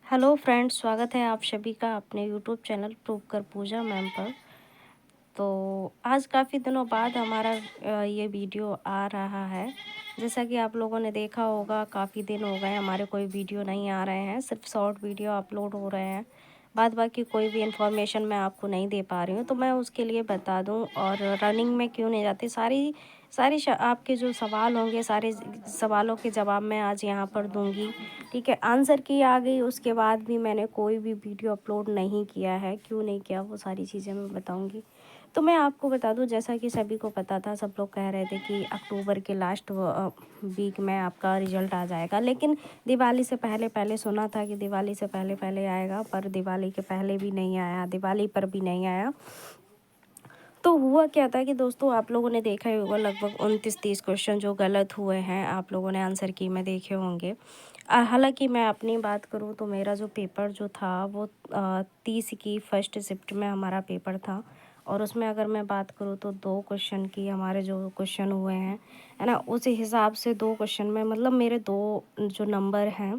Hello friends, स्वागत है आप सभी का अपने यूट्यूब चैनल प्रूव कर पूजा मैम पर। तो आज काफ़ी दिनों बाद हमारा ये वीडियो आ रहा है। जैसा कि आप लोगों ने देखा होगा, काफ़ी दिन हो गए हमारे कोई वीडियो नहीं आ रहे हैं, सिर्फ शॉर्ट वीडियो अपलोड हो रहे हैं। बाद बाकी कोई भी इन्फॉर्मेशन मैं आपको नहीं दे पा रही हूँ, तो मैं उसके लिए बता दूँ। और रनिंग में क्यों नहीं जाती, सारी सारी आपके जो सवाल होंगे, सारे सवालों के जवाब मैं आज यहाँ पर दूंगी। ठीक है, आंसर की आ गई, उसके बाद भी मैंने कोई भी वीडियो अपलोड नहीं किया है। क्यों नहीं किया, वो सारी चीज़ें मैं बताऊंगी। तो मैं आपको बता दूं, जैसा कि सभी को पता था, सब लोग कह रहे थे कि अक्टूबर के लास्ट वीक में आपका रिजल्ट आ जाएगा। लेकिन दिवाली से पहले पहले सुना था कि दिवाली से पहले पहले आएगा, पर दिवाली के पहले भी नहीं आया, दिवाली पर भी नहीं आया। तो हुआ क्या था कि दोस्तों, आप लोगों ने देखा ही होगा, लगभग 29-30 क्वेश्चन जो गलत हुए हैं, आप लोगों ने आंसर की में देखे होंगे। हालांकि मैं अपनी बात करूं तो मेरा जो पेपर जो था वो 30 की फर्स्ट शिफ्ट में हमारा पेपर था। और उसमें अगर मैं बात करूं तो 2 क्वेश्चन की हमारे जो क्वेश्चन हुए हैं, है ना, उस हिसाब से 2 क्वेश्चन में मतलब मेरे 2 जो नंबर हैं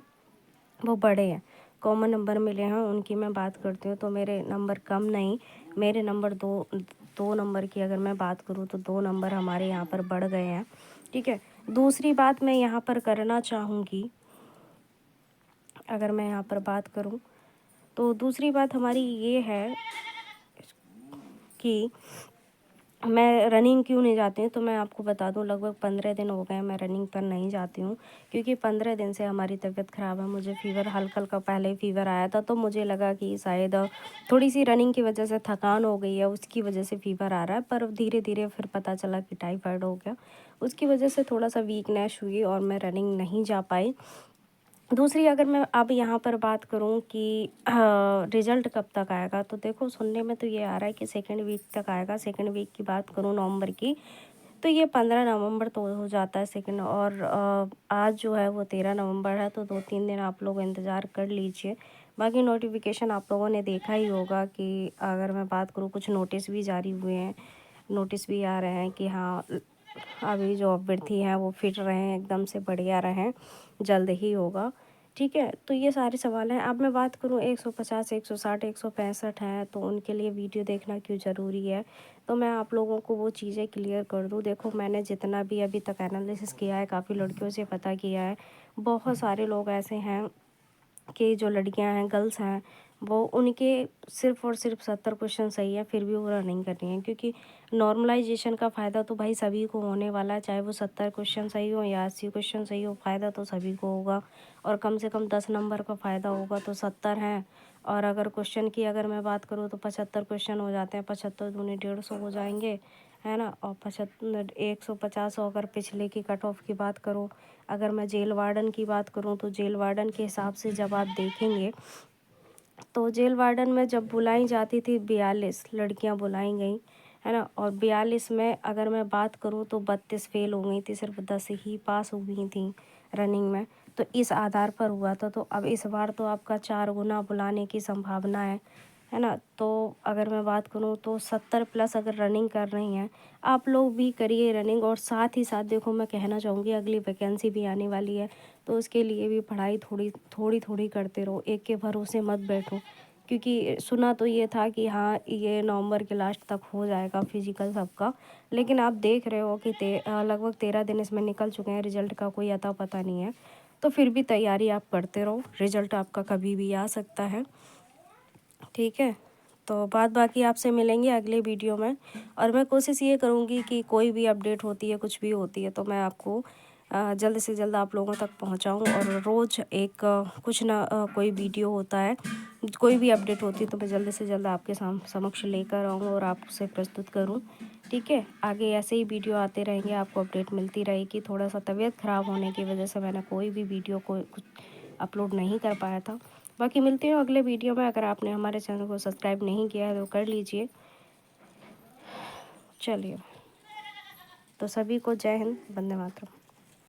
वो बड़े हैं, कॉमन नंबर मिले हैं। उनकी मैं बात करती हूँ तो मेरे नंबर कम नहीं, मेरे नंबर दो नंबर की अगर मैं बात करूँ तो 2 नंबर हमारे यहाँ पर बढ़ गए हैं। ठीक है, दूसरी बात मैं यहाँ पर करना चाहूँगी, अगर मैं यहाँ पर बात करूँ तो दूसरी बात हमारी ये है कि मैं रनिंग क्यों नहीं जाती हूँ। तो मैं आपको बता दूँ, लगभग 15 दिन हो गए मैं रनिंग पर नहीं जाती हूँ, क्योंकि 15 दिन से हमारी तबीयत ख़राब है। मुझे फ़ीवर, हल्का हल्का पहले फ़ीवर आया था, तो मुझे लगा कि शायद थोड़ी सी रनिंग की वजह से थकान हो गई है, उसकी वजह से फ़ीवर आ रहा है। पर धीरे धीरे फिर पता चला कि टाइफाइड हो गया, उसकी वजह से थोड़ा सा वीकनेस हुई और मैं रनिंग नहीं जा पाई। दूसरी, अगर मैं अब यहाँ पर बात करूँ कि रिज़ल्ट कब तक आएगा, तो देखो, सुनने में तो ये आ रहा है कि सेकंड वीक तक आएगा। सेकंड वीक की बात करूँ नवंबर की, तो ये 15 नवंबर तो हो जाता है सेकंड। और आज जो है वो 13 नवंबर है, तो 2-3 दिन आप लोग इंतज़ार कर लीजिए। बाकी नोटिफिकेशन आप लोगों ने देखा ही होगा कि अगर मैं बात करूँ, कुछ नोटिस भी जारी हुए हैं, नोटिस भी आ रहे हैं कि हाँ, अभी जो अभ्यर्थी हैं वो फिट रहें, एकदम से बढ़िया रहें, जल्द ही होगा। ठीक है, तो ये सारे सवाल हैं। अब मैं बात करूँ 150, 160, 165 हैं, तो उनके लिए वीडियो देखना क्यों ज़रूरी है, तो मैं आप लोगों को वो चीज़ें क्लियर कर दूँ। देखो, मैंने जितना भी अभी तक एनालिसिस किया है, काफ़ी लड़कियों से पता किया है, बहुत सारे लोग ऐसे हैं कि जो लड़कियां हैं, गर्ल्स हैं, वो उनके सिर्फ़ और सिर्फ 70 क्वेश्चन सही है, फिर भी वो रनिंग कर रही हैं। क्योंकि नॉर्मलाइजेशन का फ़ायदा तो भाई सभी को होने वाला है, चाहे वो 70 क्वेश्चन सही हो या 80 क्वेश्चन सही हो, फ़ायदा तो सभी को होगा। और कम से कम 10 नंबर का फ़ायदा होगा, तो 70 हैं। और अगर क्वेश्चन की अगर मैं बात करूँ तो 75 क्वेश्चन हो जाते हैं, 75 दूनी 150 हो जाएंगे, है ना। और 150 अगर पिछले की कट ऑफ की बात करूँ, अगर मैं जेल वार्डन की बात करूँ, तो जेल वार्डन के हिसाब से जब आप देखेंगे, तो जेल वार्डन में जब बुलाई जाती थी 42 लड़कियां बुलाई गई, है ना। और 42 में अगर मैं बात करूं तो 32 फेल हो गई थी, सिर्फ 10 ही पास हुई थी रनिंग में। तो इस आधार पर हुआ था। तो अब इस बार तो आपका 4 गुना बुलाने की संभावना है ना। तो अगर मैं बात करूं तो 70 प्लस अगर रनिंग कर रही हैं, आप लोग भी करिए रनिंग। और साथ ही साथ देखो, मैं कहना चाहूँगी, अगली वैकेंसी भी आने वाली है, तो उसके लिए भी पढ़ाई थोड़ी थोड़ी थोड़ी करते रहो, एक के भरोसे मत बैठो। क्योंकि सुना तो ये था कि हाँ, ये नवंबर के लास्ट तक हो जाएगा फिजिकल सबका, लेकिन आप देख रहे हो कि लगभग 13 दिन इसमें निकल चुके हैं, रिजल्ट का कोई अता पता नहीं है। तो फिर भी तैयारी आप करते रहो, रिजल्ट आपका कभी भी आ सकता है। ठीक है, तो बात बाकी आपसे मिलेंगे अगले वीडियो में। और मैं कोशिश ये करूँगी कि कोई भी अपडेट होती है, कुछ भी होती है, तो मैं आपको जल्द से जल्द आप लोगों तक पहुंचाऊं। और रोज़ एक कुछ ना कोई वीडियो होता है, कोई भी अपडेट होती है, तो मैं जल्द से जल्द आपके समक्ष लेकर आऊँ और आपसे प्रस्तुत करूं। ठीक है, आगे ऐसे ही वीडियो आते रहेंगे, आपको अपडेट मिलती रहेगी। थोड़ा सा तबीयत ख़राब होने की वजह से मैंने कोई भी वीडियो को कुछ अपलोड नहीं कर पाया था। बाकी मिलती हूँ अगले वीडियो में। अगर आपने हमारे चैनल को सब्सक्राइब नहीं किया है तो कर लीजिए। चलिए, तो सभी को जय हिंद, वंदे मातरम।